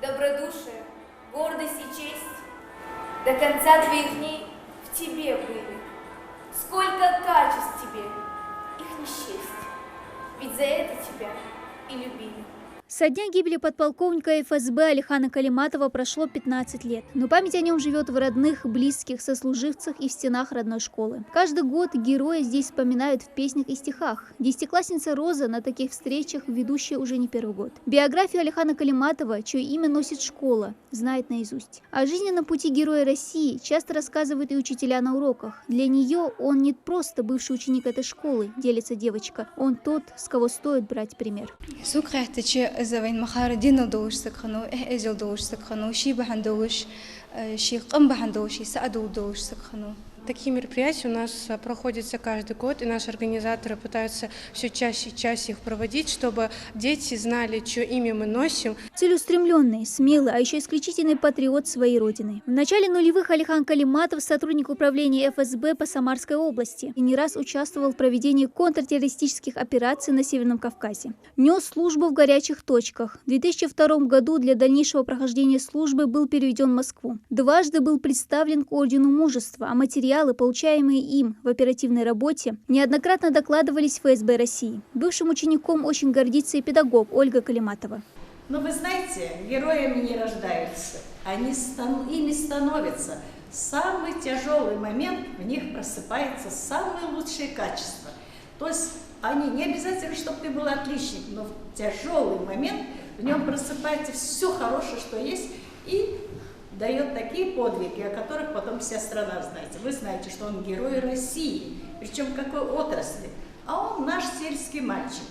добродушие, гордость и честь до конца твоих дней в тебе были. Сколько качеств тебе, их не счесть, ведь за это тебя и любили. Со дня гибели подполковника ФСБ Алихана Калиматова прошло 15 лет, но память о нем живет в родных, близких, сослуживцах и в стенах родной школы. Каждый год героя здесь вспоминают в песнях и стихах. Десятиклассница Роза на таких встречах ведущая уже не первый год. Биографию Алихана Калиматова, чье имя носит школа, знает наизусть. О жизненном пути героя России часто рассказывают и учителя на уроках. Для нее он не просто бывший ученик этой школы, делится девочка, он тот, с кого стоит брать пример. زين مخاردين دوش سكخنو إجل دوش سكخنو شي بحن دوش شي قم بحن دوش سعدو دوش سكخنو. Такие мероприятия у нас проходятся каждый год, и наши организаторы пытаются все чаще и чаще их проводить, чтобы дети знали, чье имя мы носим. Целеустремленный, смелый, а еще исключительный патриот своей родины. В начале нулевых Алихан Калиматов, сотрудник управления ФСБ по Самарской области, и не раз участвовал в проведении контртеррористических операций на Северном Кавказе. Нес службу в горячих точках. В 2002 году для дальнейшего прохождения службы был переведен в Москву. Дважды был представлен к ордену Мужества, а материалы, получаемые им в оперативной работе, неоднократно докладывались в ФСБ России. Бывшим учеником очень гордится и педагог Ольга Калиматова. Но вы знаете, героями не рождаются, ими становятся. Самый тяжелый момент, в них просыпаются самые лучшие качества. То есть они не обязательно, чтобы ты был отличник, но в тяжелый момент в нем просыпается все хорошее, что есть, и дает такие подвиги, о которых потом вся страна знает. Вы знаете, что он герой России, причем какой отрасли, а он наш сельский мальчик.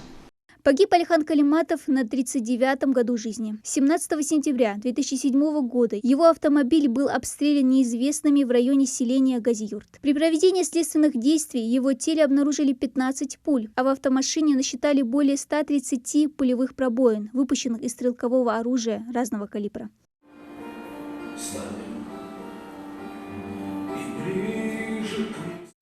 Погиб Алихан Калиматов на 39-м году жизни. 17 сентября 2007 года его автомобиль был обстрелян неизвестными в районе селения Газиюрт. При проведении следственных действий в его теле обнаружили 15 пуль, а в автомашине насчитали более 130 пулевых пробоин, выпущенных из стрелкового оружия разного калибра.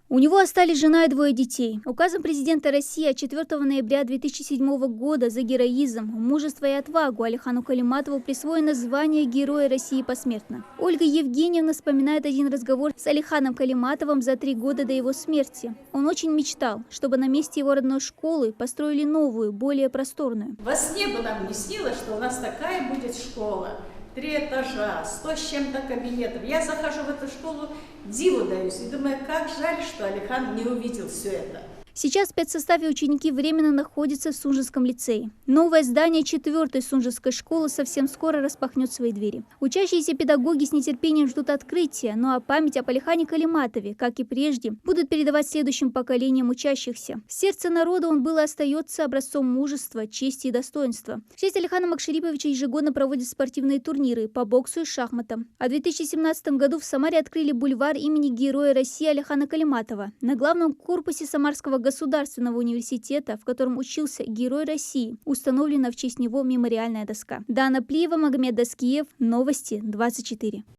У него остались жена и двое детей. Указом президента России от 4 ноября 2007 года за героизм, мужество и отвагу Алихану Калиматову присвоено звание Героя России посмертно. Ольга Евгеньевна вспоминает один разговор с Алиханом Калиматовым за 3 года до его смерти. Он очень мечтал, чтобы на месте его родной школы построили новую, более просторную. Во сне бы нам не снилось, что у нас такая будет школа. 3 этажа, 100 с чем-то кабинетов. Я захожу в эту школу, диву даюсь и думаю, как жаль, что Алихан не увидел все это. Сейчас в спецсоставе ученики временно находятся в Сунжинском лицее. Новое здание 4-й Сунжинской школы совсем скоро распахнет свои двери. Учащиеся педагоги с нетерпением ждут открытия, ну а память об Алихане Калиматове, как и прежде, будут передавать следующим поколениям учащихся. В сердце народа он был и остается образцом мужества, чести и достоинства. В честь Алихана Макшариповича ежегодно проводят спортивные турниры по боксу и шахматам. А в 2017 году в Самаре открыли бульвар имени Героя России Алихана Калиматова. На главном корпусе Самарского государственного университета, в котором учился Герой России, установлена в честь него мемориальная доска. Дана Плиева, Магомед Даскиев, Новости 24.